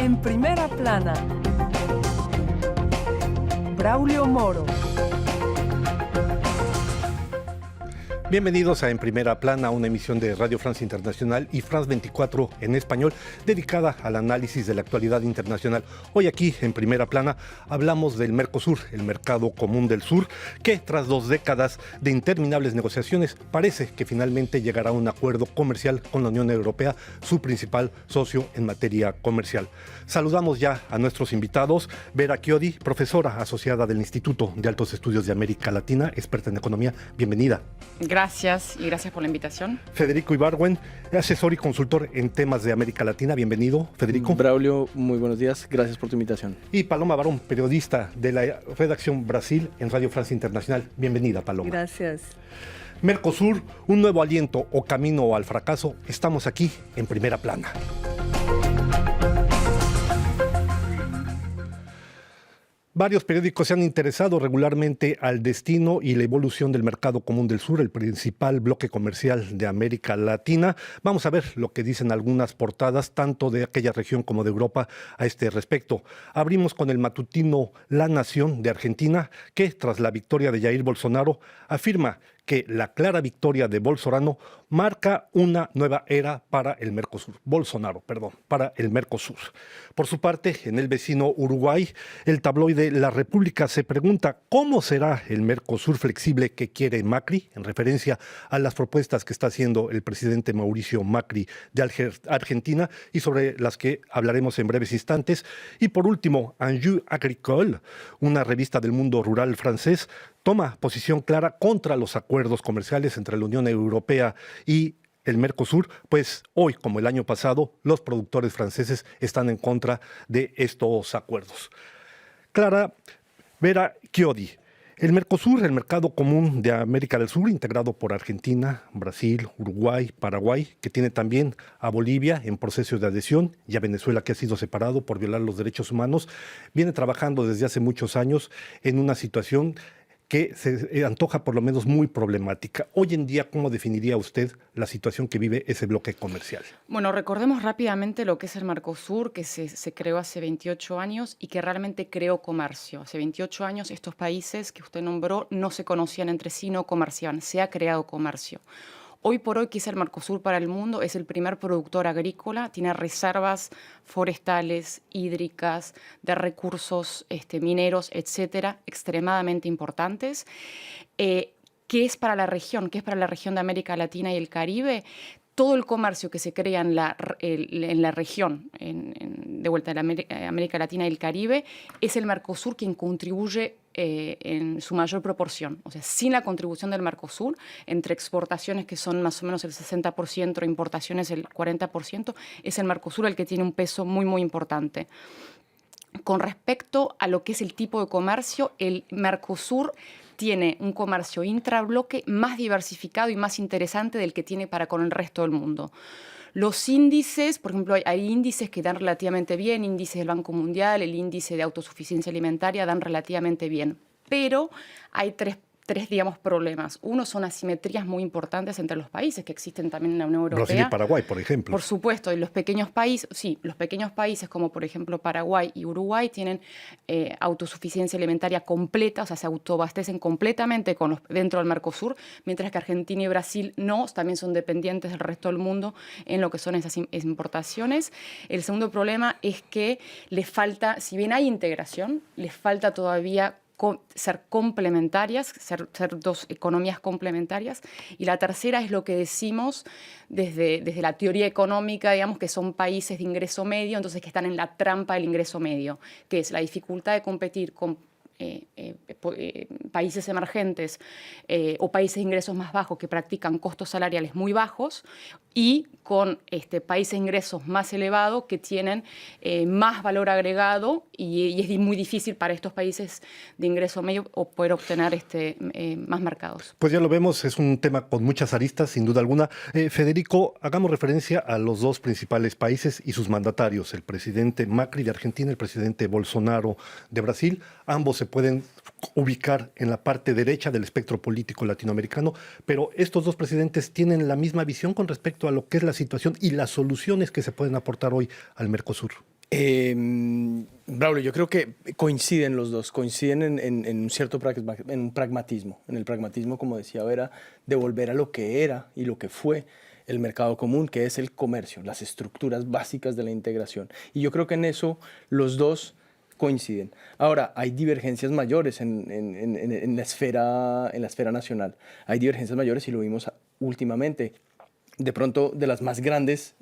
En primera plana, Braulio Moro. Bienvenidos a En Primera Plana, una emisión de Radio France Internacional y France 24 en español, dedicada al análisis de la actualidad internacional. Hoy aquí, en Primera Plana, hablamos del Mercosur, el mercado común del sur, que tras 2 décadas de interminables negociaciones, parece que finalmente llegará a un acuerdo comercial con la Unión Europea, su principal socio en materia comercial. Saludamos ya a nuestros invitados. Vera Chiodi, profesora asociada del Instituto de Altos Estudios de América Latina, experta en economía. Bienvenida. Gracias y gracias por la invitación. Federico Ibargüen, asesor y consultor en temas de América Latina. Bienvenido, Federico. Braulio, muy buenos días. Gracias por tu invitación. Y Paloma Barón, periodista de la redacción Brasil en Radio France Internacional. Bienvenida, Paloma. Gracias. Mercosur, un nuevo aliento o camino al fracaso. Estamos aquí en Primera Plana. Varios periódicos se han interesado regularmente al destino y la evolución del mercado común del sur, el principal bloque comercial de América Latina. Vamos a ver lo que dicen algunas portadas, tanto de aquella región como de Europa, a este respecto. Abrimos con el matutino La Nación de Argentina, que tras la victoria de Jair Bolsonaro afirma que la clara victoria de Bolsonaro marca una nueva era para el Mercosur. Para el Mercosur. Por su parte, en el vecino Uruguay, el tabloide La República se pregunta cómo será el Mercosur flexible que quiere Macri, en referencia a las propuestas que está haciendo el presidente Mauricio Macri de Argentina y sobre las que hablaremos en breves instantes. Y por último, Enjeu Agricole, una revista del mundo rural francés, toma posición clara contra los acuerdos comerciales entre la Unión Europea y el Mercosur, pues hoy, como el año pasado, los productores franceses están en contra de estos acuerdos. Vera Chiodi, el Mercosur, el mercado común de América del Sur, integrado por Argentina, Brasil, Uruguay, Paraguay, que tiene también a Bolivia en proceso de adhesión y a Venezuela, que ha sido separado por violar los derechos humanos, viene trabajando desde hace muchos años en una situación que se antoja por lo menos muy problemática. Hoy en día, ¿cómo definiría usted la situación que vive ese bloque comercial? Bueno, recordemos rápidamente lo que es el Mercosur, que se creó hace 28 años y que realmente creó comercio. Hace 28 años estos países que usted nombró no se conocían entre sí, no comerciaban, se ha creado comercio. Hoy por hoy, que es el Mercosur para el mundo, es el primer productor agrícola, tiene reservas forestales, hídricas, de recursos mineros, etcétera, extremadamente importantes. ¿Qué es para la región? ¿Qué es para la región de América Latina y el Caribe? Todo el comercio que se crea en la región, de vuelta en América Latina y el Caribe, es el Mercosur quien contribuye en su mayor proporción. O sea, sin la contribución del Mercosur, entre exportaciones que son más o menos el 60%, importaciones el 40%, es el Mercosur el que tiene un peso muy, muy importante. Con respecto a lo que es el tipo de comercio, el Mercosur tiene un comercio intrabloque más diversificado y más interesante del que tiene para con el resto del mundo. Los índices, por ejemplo, hay índices que dan relativamente bien, índices del Banco Mundial, el índice de autosuficiencia alimentaria dan relativamente bien, pero hay tres digamos, problemas. Uno son asimetrías muy importantes entre los países que existen también en la Unión Europea. Brasil y Paraguay, por ejemplo. Por supuesto, y los pequeños países como por ejemplo Paraguay y Uruguay tienen autosuficiencia alimentaria completa, o sea, se autoabastecen completamente dentro del Mercosur, mientras que Argentina y Brasil también son dependientes del resto del mundo en lo que son esas importaciones. El segundo problema es que les falta, si bien hay integración, les falta todavía ser complementarias, ser dos economías complementarias. Y la tercera es lo que decimos desde la teoría económica, digamos, que son países de ingreso medio, entonces que están en la trampa del ingreso medio, que es la dificultad de competir con países emergentes o países de ingresos más bajos que practican costos salariales muy bajos y con países de ingresos más elevados que tienen más valor agregado y es muy difícil para estos países de ingreso medio poder obtener más mercados. Pues ya lo vemos, es un tema con muchas aristas, sin duda alguna. Federico, hagamos referencia a los dos principales países y sus mandatarios, el presidente Macri de Argentina, el presidente Bolsonaro de Brasil. Ambos se pueden ubicar en la parte derecha del espectro político latinoamericano, pero estos dos presidentes tienen la misma visión con respecto a lo que es la situación y las soluciones que se pueden aportar hoy al Mercosur. Braulio, yo creo que coinciden los dos, coinciden en un cierto en un pragmatismo, en el pragmatismo, como decía Vera, de volver a lo que era y lo que fue el mercado común, que es el comercio, las estructuras básicas de la integración. Y yo creo que en eso los dos coinciden. Ahora, hay divergencias mayores en la esfera nacional. Hay divergencias mayores y lo vimos últimamente. De pronto, de las más grandes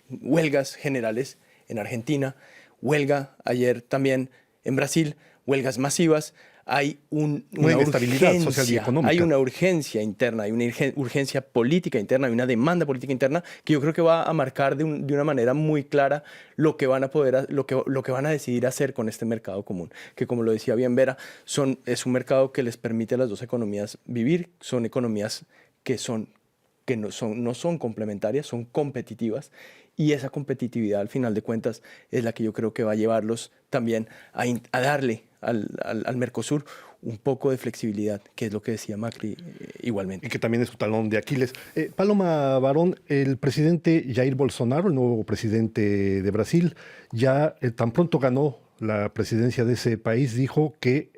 huelgas generales en Argentina, huelga ayer también en Brasil, huelgas masivas. Hay una inestabilidad social y económica. Hay una urgencia interna, hay una urgencia política interna, hay una demanda política interna que yo creo que va a marcar de una manera muy clara lo que van a poder, lo que van a decidir hacer con este mercado común, que como lo decía bien Vera, es un mercado que les permite a las dos economías vivir, son economías que no son complementarias, son competitivas, y esa competitividad al final de cuentas es la que yo creo que va a llevarlos también a darle al Mercosur un poco de flexibilidad, que es lo que decía Macri igualmente. Y que también es su talón de Aquiles. Paloma Barón, el presidente Jair Bolsonaro, el nuevo presidente de Brasil, ya tan pronto ganó la presidencia de ese país, dijo que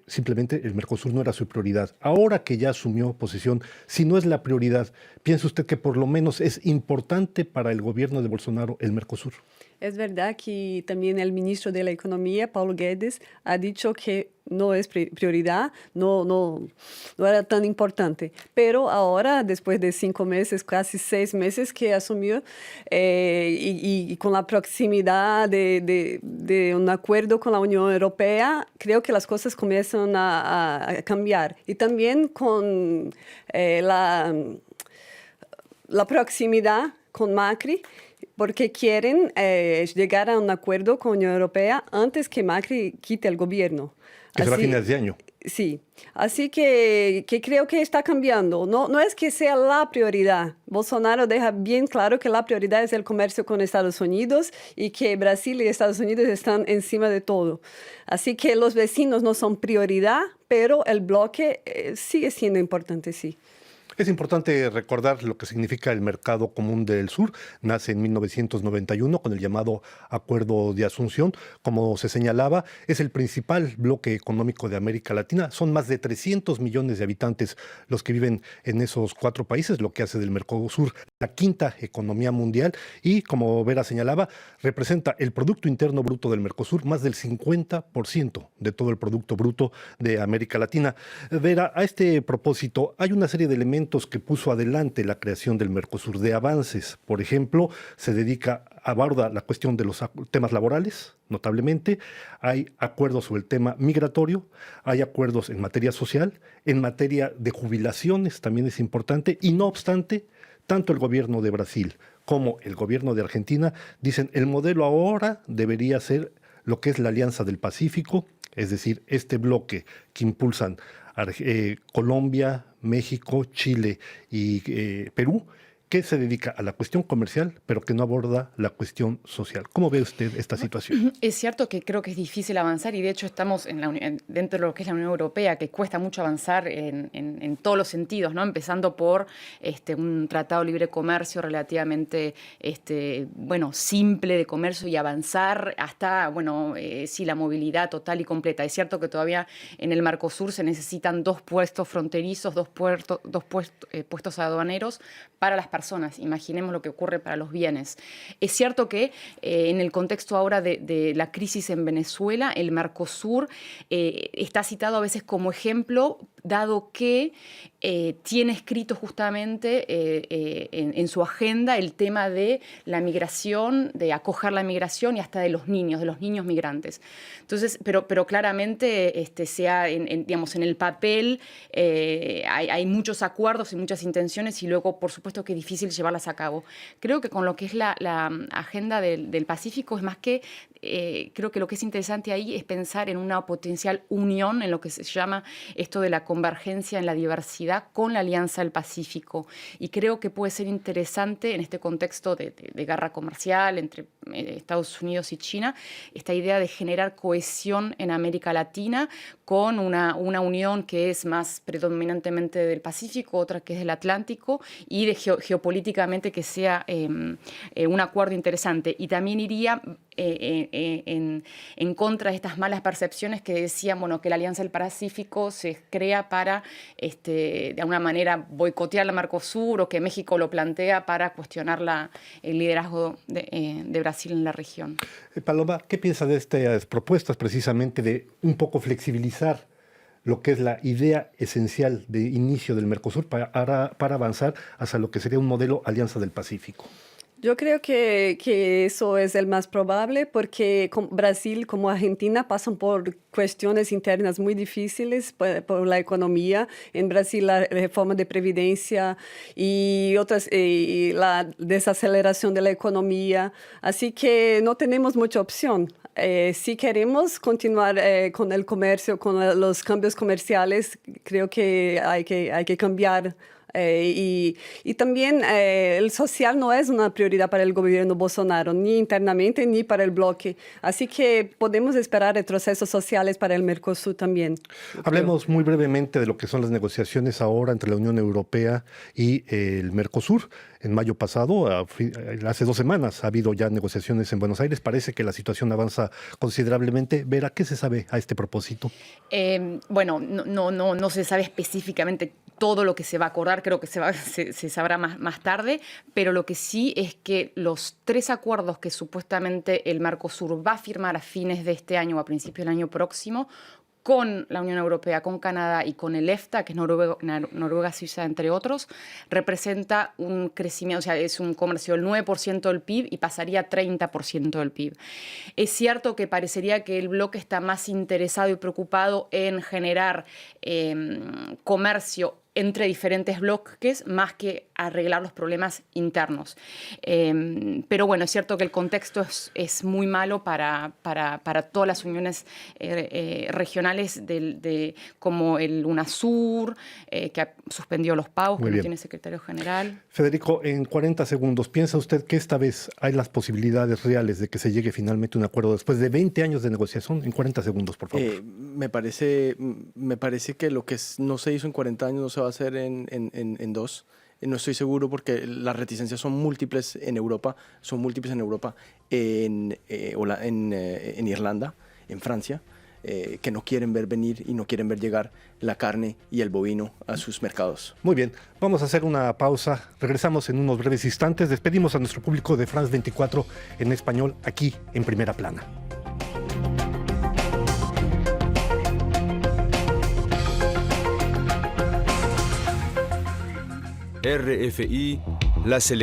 simplemente el Mercosur no era su prioridad. Ahora que ya asumió posición, si no es la prioridad, ¿piensa usted que por lo menos es importante para el gobierno de Bolsonaro el Mercosur? Es verdad que también el ministro de la Economía, Paulo Guedes, ha dicho que no es prioridad, no era tan importante. Pero ahora, después de 5 meses, casi 6 meses que asumió, y con la proximidad de un acuerdo con la Unión Europea, creo que las cosas comienzan a cambiar. Y también con la proximidad con Macri, porque quieren llegar a un acuerdo con la Unión Europea antes que Macri quite el gobierno. Que será a fines de año. Sí, así que creo que está cambiando. No es que sea la prioridad. Bolsonaro deja bien claro que la prioridad es el comercio con Estados Unidos y que Brasil y Estados Unidos están encima de todo. Así que los vecinos no son prioridad, pero el bloque sigue siendo importante, sí. Es importante recordar lo que significa el Mercado Común del Sur. Nace en 1991 con el llamado Acuerdo de Asunción. Como se señalaba, es el principal bloque económico de América Latina. Son más de 300 millones de habitantes los que viven en esos 4 países, lo que hace del Mercosur la quinta economía mundial. Y, como Vera señalaba, representa el Producto Interno Bruto del Mercosur, más del 50% de todo el Producto Bruto de América Latina. Vera, a este propósito, hay una serie de elementos que puso adelante la creación del Mercosur, de avances. Por ejemplo, aborda la cuestión de los temas laborales, notablemente. Hay acuerdos sobre el tema migratorio, hay acuerdos en materia social, en materia de jubilaciones también es importante, y no obstante, tanto el gobierno de Brasil como el gobierno de Argentina dicen el modelo ahora debería ser lo que es la Alianza del Pacífico, es decir, este bloque que impulsan Colombia, México, Chile y Perú, que se dedica a la cuestión comercial, pero que no aborda la cuestión social. ¿Cómo ve usted esta situación? Es cierto que creo que es difícil avanzar y de hecho estamos dentro de lo que es la Unión Europea, que cuesta mucho avanzar en todos los sentidos, ¿no? Empezando por un tratado de libre comercio relativamente simple de comercio y avanzar hasta la movilidad total y completa. Es cierto que todavía en el Mercosur se necesitan 2 puestos fronterizos, 2 puestos aduaneros para las personas. Imaginemos lo que ocurre para los bienes. Es cierto que en el contexto ahora de la crisis en Venezuela, el Mercosur está citado a veces como ejemplo, dado que tiene escrito justamente en su agenda el tema de la migración, de acoger la migración y hasta de los niños migrantes. Entonces, pero claramente en el papel hay muchos acuerdos y muchas intenciones y luego, por supuesto, que es difícil llevarlas a cabo. Creo que con lo que es la agenda del Pacífico es más que, creo que lo que es interesante ahí es pensar en una potencial unión en lo que se llama esto de la convergencia en la diversidad con la Alianza del Pacífico. Y creo que puede ser interesante en este contexto de guerra comercial entre Estados Unidos y China, esta idea de generar cohesión en América Latina con una unión que es más predominantemente del Pacífico, otra que es del Atlántico, y de geopolíticamente que sea un acuerdo interesante. Y también iría en contra de estas malas percepciones que decían, bueno, que la Alianza del Pacífico se crea para, de alguna manera, boicotear la Mercosur, o que México lo plantea para cuestionar el liderazgo de Brasil en la región. Paloma, ¿qué piensa de estas propuestas precisamente de un poco flexibilizar lo que es la idea esencial de inicio del Mercosur para avanzar hacia lo que sería un modelo Alianza del Pacífico? Yo creo que eso es el más probable porque Brasil como Argentina pasan por cuestiones internas muy difíciles por la economía. En Brasil la reforma de previdencia y otras, y la desaceleración de la economía. Así que no tenemos mucha opción. Si queremos continuar con el comercio, con los cambios comerciales, creo que hay que cambiar. Y también el social no es una prioridad para el gobierno Bolsonaro, ni internamente ni para el bloque. Así que podemos esperar retrocesos sociales para el Mercosur también. Hablemos muy brevemente de lo que son las negociaciones ahora entre la Unión Europea y el Mercosur. En mayo pasado, hace 2 semanas, ha habido ya negociaciones en Buenos Aires. Parece que la situación avanza considerablemente. Vera, ¿qué se sabe a este propósito? Bueno, no se sabe específicamente todo lo que se va a acordar, creo que se sabrá más tarde, pero lo que sí es que los 3 acuerdos que supuestamente el Mercosur va a firmar a fines de este año o a principios del año próximo, con la Unión Europea, con Canadá y con el EFTA, que es Noruega, Suiza, entre otros, representa un crecimiento, o sea, es un comercio del 9% del PIB y pasaría a 30% del PIB. Es cierto que parecería que el bloque está más interesado y preocupado en generar comercio entre diferentes bloques más que arreglar los problemas internos. Pero bueno, es cierto que el contexto es muy malo para todas las uniones regionales como el UNASUR, que suspendió los pagos, que no tiene secretario general. Federico, en 40 segundos, ¿piensa usted que esta vez hay las posibilidades reales de que se llegue finalmente a un acuerdo después de 20 años de negociación? En 40 segundos, por favor. Me parece que lo que no se hizo en 40 años no se va a hacer en 2. No estoy seguro porque las reticencias son múltiples en Europa, en Irlanda, en Francia, que no quieren ver venir y no quieren ver llegar la carne y el bovino a sus mercados. Muy bien, vamos a hacer una pausa. Regresamos en unos breves instantes. Despedimos a nuestro público de France 24 en español aquí en Primera Plana. RFI, la selección.